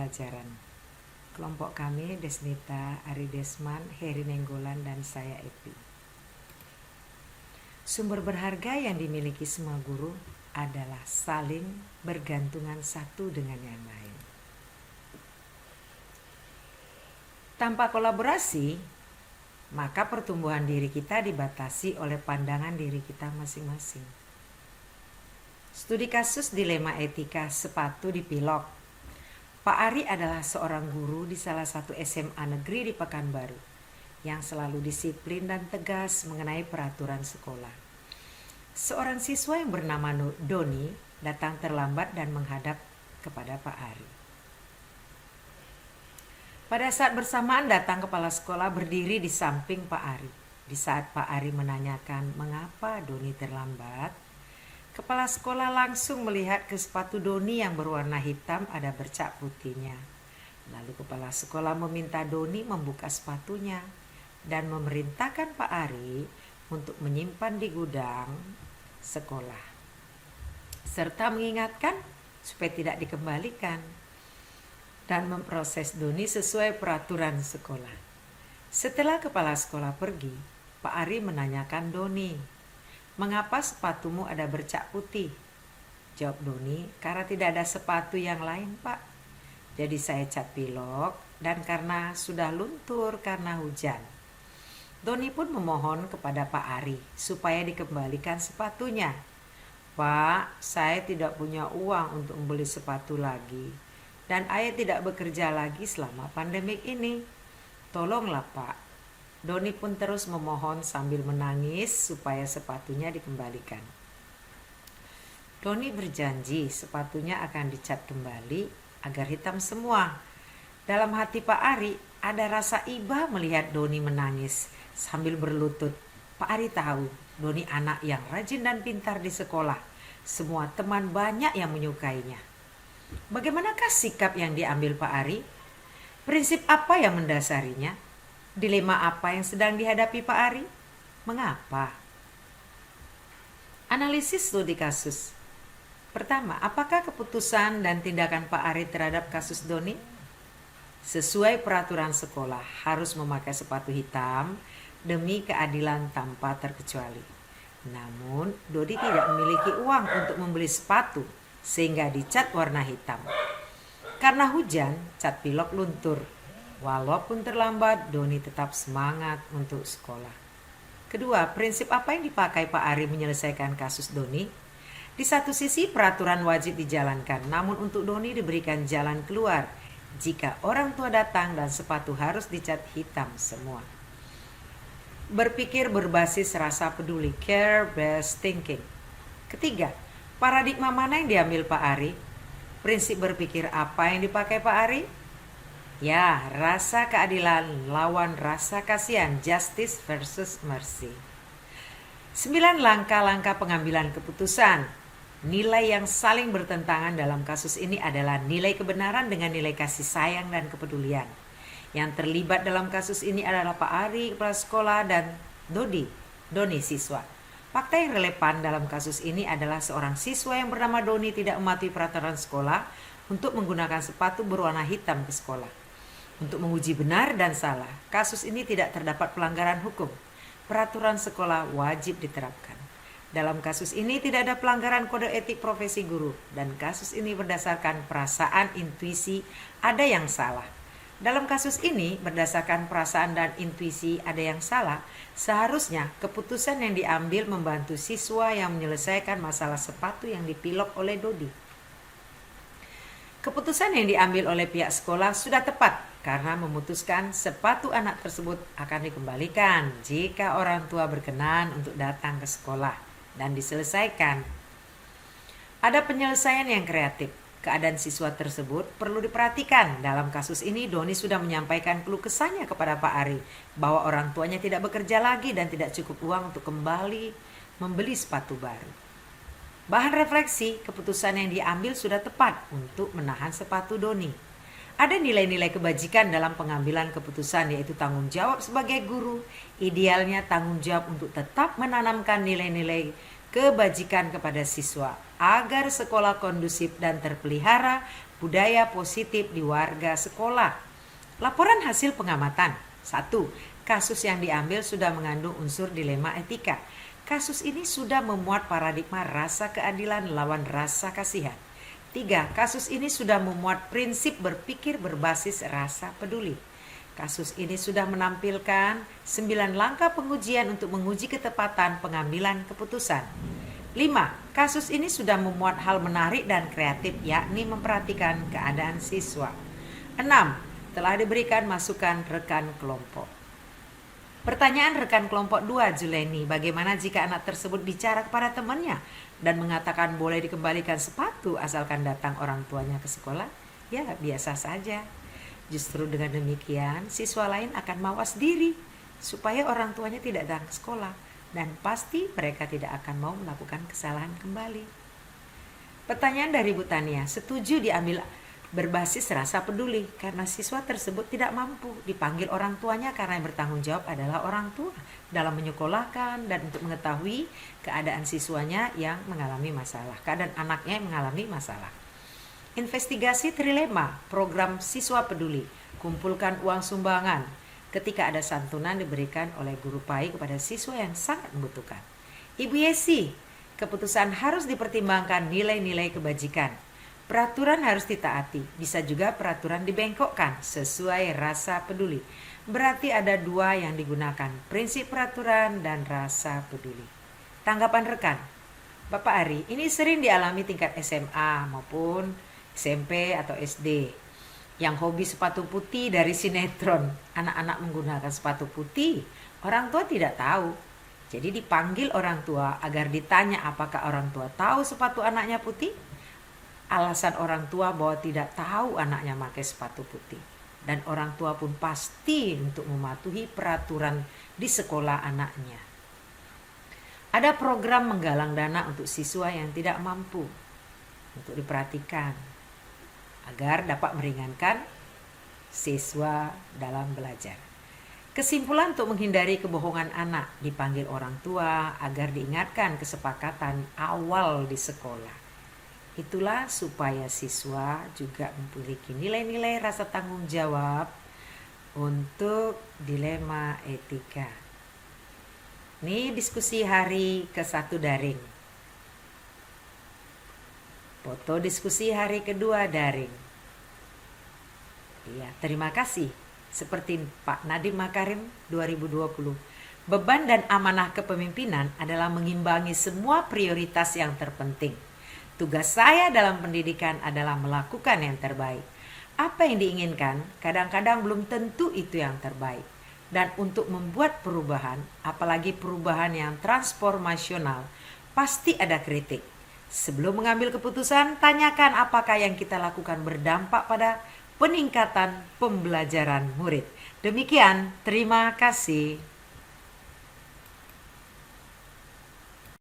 pembelajaran. Kelompok kami Desnita, Ari Desman, Heri Nenggolan, dan saya Epi. Sumber berharga yang dimiliki semua guru adalah saling bergantungan satu dengan yang lain. Tanpa kolaborasi, maka pertumbuhan diri kita dibatasi oleh pandangan diri kita masing-masing. Studi kasus dilema etika sepatu di Pilok. Pak Ari adalah seorang guru di salah satu SMA negeri di Pekanbaru yang selalu disiplin dan tegas mengenai peraturan sekolah. Seorang siswa yang bernama Doni datang terlambat dan menghadap kepada Pak Ari. Pada saat bersamaan datang kepala sekolah berdiri di samping Pak Ari. Di saat Pak Ari menanyakan mengapa Doni terlambat, kepala sekolah langsung melihat ke sepatu Doni yang berwarna hitam ada bercak putihnya. Lalu kepala sekolah meminta Doni membuka sepatunya dan memerintahkan Pak Ari untuk menyimpan di gudang sekolah, serta mengingatkan supaya tidak dikembalikan dan memproses Doni sesuai peraturan sekolah. Setelah kepala sekolah pergi, Pak Ari menanyakan Doni, "Mengapa sepatumu ada bercak putih?" Jawab Doni, "Karena tidak ada sepatu yang lain, Pak. Jadi saya cat pilok dan karena sudah luntur karena hujan." Doni pun memohon kepada Pak Ari supaya dikembalikan sepatunya. "Pak, saya tidak punya uang untuk membeli sepatu lagi. Dan ayah tidak bekerja lagi selama pandemik ini. Tolonglah, Pak." Doni pun terus memohon sambil menangis supaya sepatunya dikembalikan. Doni berjanji sepatunya akan dicat kembali agar hitam semua. Dalam hati Pak Ari ada rasa iba melihat Doni menangis sambil berlutut. Pak Ari tahu Doni anak yang rajin dan pintar di sekolah. Semua teman banyak yang menyukainya. Bagaimanakah sikap yang diambil Pak Ari? Prinsip apa yang mendasarinya? Dilema apa yang sedang dihadapi Pak Ari? Mengapa? Analisis studi kasus. Pertama, apakah keputusan dan tindakan Pak Ari terhadap kasus Doni? Sesuai peraturan sekolah harus memakai sepatu hitam demi keadilan tanpa terkecuali. Namun, Doni tidak memiliki uang untuk membeli sepatu sehingga dicat warna hitam. Karena hujan, cat pilok luntur. Walaupun terlambat, Doni tetap semangat untuk sekolah. Kedua, prinsip apa yang dipakai Pak Ari menyelesaikan kasus Doni? Di satu sisi peraturan wajib dijalankan, namun untuk Doni diberikan jalan keluar jika orang tua datang dan sepatu harus dicat hitam semua. Berpikir berbasis rasa peduli, care-based thinking. Ketiga, paradigma mana yang diambil Pak Ari? Prinsip berpikir apa yang dipakai Pak Ari? Ya, rasa keadilan lawan rasa kasihan, justice versus mercy. 9 langkah-langkah pengambilan keputusan. Nilai yang saling bertentangan dalam kasus ini adalah nilai kebenaran dengan nilai kasih sayang dan kepedulian. Yang terlibat dalam kasus ini adalah Pak Ari, kepala sekolah, dan Doni, siswa. Fakta yang relevan dalam kasus ini adalah seorang siswa yang bernama Doni tidak mematuhi peraturan sekolah untuk menggunakan sepatu berwarna hitam ke sekolah. Untuk menguji benar dan salah, kasus ini tidak terdapat pelanggaran hukum. Peraturan sekolah wajib diterapkan. Dalam kasus ini tidak ada pelanggaran kode etik profesi guru dan kasus ini berdasarkan perasaan intuisi ada yang salah. Dalam kasus ini berdasarkan perasaan dan intuisi ada yang salah, seharusnya keputusan yang diambil membantu siswa yang menyelesaikan masalah sepatu yang dipilok oleh Dodi. Keputusan yang diambil oleh pihak sekolah sudah tepat karena memutuskan sepatu anak tersebut akan dikembalikan jika orang tua berkenan untuk datang ke sekolah dan diselesaikan. Ada penyelesaian yang kreatif. Keadaan siswa tersebut perlu diperhatikan. Dalam kasus ini Doni sudah menyampaikan keluh kesahnya kepada Pak Ari bahwa orang tuanya tidak bekerja lagi dan tidak cukup uang untuk kembali membeli sepatu baru. Bahan refleksi, keputusan yang diambil sudah tepat untuk menahan sepatu Doni. Ada nilai-nilai kebajikan dalam pengambilan keputusan, yaitu tanggung jawab sebagai guru. Idealnya tanggung jawab untuk tetap menanamkan nilai-nilai kebajikan kepada siswa agar sekolah kondusif dan terpelihara budaya positif di warga sekolah. Laporan hasil pengamatan. 1. Kasus yang diambil sudah mengandung unsur dilema etika. Kasus ini sudah memuat paradigma rasa keadilan lawan rasa kasihan. 3. Kasus ini sudah memuat prinsip berpikir berbasis rasa peduli. Kasus ini sudah menampilkan 9 langkah pengujian untuk menguji ketepatan pengambilan keputusan. 5. Kasus ini sudah memuat hal menarik dan kreatif, yakni memperhatikan keadaan siswa. 6. Telah diberikan masukan rekan kelompok. Pertanyaan rekan kelompok 2, Juleni, bagaimana jika anak tersebut bicara kepada temannya dan mengatakan boleh dikembalikan sepatu asalkan datang orang tuanya ke sekolah? Ya, biasa saja. Justru dengan demikian, siswa lain akan mawas diri supaya orang tuanya tidak datang ke sekolah dan pasti mereka tidak akan mau melakukan kesalahan kembali. Pertanyaan dari Bu Tania, setuju diambil berbasis rasa peduli karena siswa tersebut tidak mampu dipanggil orang tuanya karena yang bertanggung jawab adalah orang tua dalam menyekolahkan dan untuk mengetahui keadaan siswanya yang mengalami masalah, keadaan anaknya yang mengalami masalah. Investigasi trilema program siswa peduli, kumpulkan uang sumbangan ketika ada santunan diberikan oleh guru PAI kepada siswa yang sangat membutuhkan. Ibu Yesi, keputusan harus dipertimbangkan nilai-nilai kebajikan. Peraturan harus ditaati, bisa juga peraturan dibengkokkan sesuai rasa peduli. Berarti ada 2 yang digunakan, prinsip peraturan dan rasa peduli. Tanggapan rekan, Bapak Ari, ini sering dialami tingkat SMA maupun SMP atau SD. Yang hobi sepatu putih dari sinetron, anak-anak menggunakan sepatu putih, orang tua tidak tahu. Jadi dipanggil orang tua agar ditanya apakah orang tua tahu sepatu anaknya putih. Alasan orang tua bahwa tidak tahu anaknya pakai sepatu putih. Dan orang tua pun pasti untuk mematuhi peraturan di sekolah anaknya. Ada program menggalang dana untuk siswa yang tidak mampu untuk diperhatikan agar dapat meringankan siswa dalam belajar. Kesimpulan untuk menghindari kebohongan anak, dipanggil orang tua agar diingatkan kesepakatan awal di sekolah. Itulah supaya siswa juga memiliki nilai-nilai rasa tanggung jawab untuk dilema etika. Ini diskusi hari ke-1 daring. Foto diskusi hari kedua daring. Ya, terima kasih. Seperti Pak Nadiem Makarim 2020. Beban dan amanah kepemimpinan adalah mengimbangi semua prioritas yang terpenting. Tugas saya dalam pendidikan adalah melakukan yang terbaik. Apa yang diinginkan kadang-kadang belum tentu itu yang terbaik. Dan untuk membuat perubahan, apalagi perubahan yang transformasional, pasti ada kritik. Sebelum mengambil keputusan, tanyakan apakah yang kita lakukan berdampak pada peningkatan pembelajaran murid. Demikian, terima kasih.